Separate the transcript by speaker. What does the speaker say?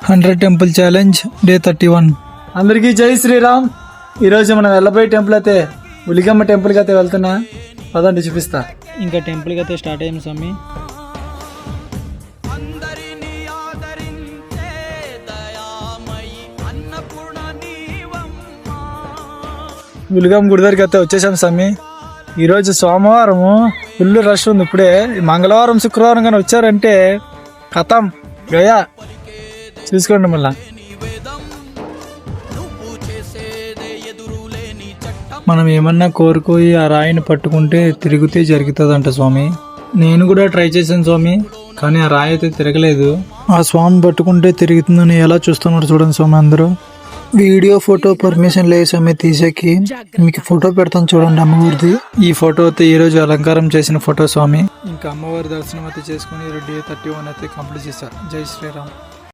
Speaker 1: 100 temple challenge day 31.
Speaker 2: అందరికీ జై శ్రీరామ్. ఈరోజు మనం వెళ్ళబోయే టెంపుల్ అయితే ఉలిగమ్మ టెంపుల్కి అయితే వెళ్తున్నా. పదండి చూపిస్తా.
Speaker 1: ఇంకా టెంపుల్కి అయితే స్టార్ట్ అయ్యాం స్వామి.
Speaker 2: ఉలిగమ్మ గుడి దగ్గరికి అయితే వచ్చేసాం స్వామి. ఈరోజు సోమవారము ఫుల్ రష్ ఉంది. ఇప్పుడే మంగళవారం శుక్రవారం కానీ వచ్చారంటే కథం గయా చూసుకోండి. మళ్ళా
Speaker 1: మనం ఏమన్నా కోరుకోయి ఆ రాయిని పట్టుకుంటే తిరిగితే జరుగుతుందంట స్వామి. నేను కూడా ట్రై చేశాను స్వామి, కానీ ఆ రాయి అయితే తిరగలేదు. ఆ స్వామిని పట్టుకుంటే తిరుగుతుందని ఎలా చూస్తున్నారు చూడండి స్వామి. అందరూ వీడియో ఫోటో పర్మిషన్ లేదు స్వామి తీసేకి. మీకు ఫోటో పెడతాను చూడండి అమ్మవారిది. ఈ ఫోటో అయితే ఈ రోజు అలంకారం చేసిన ఫోటో స్వామి. ఇంకా అమ్మవారి దర్శనం అయితే చేసుకుని డే 31 అయితే కంప్లీట్ చేశారు. జై శ్రీరామ్.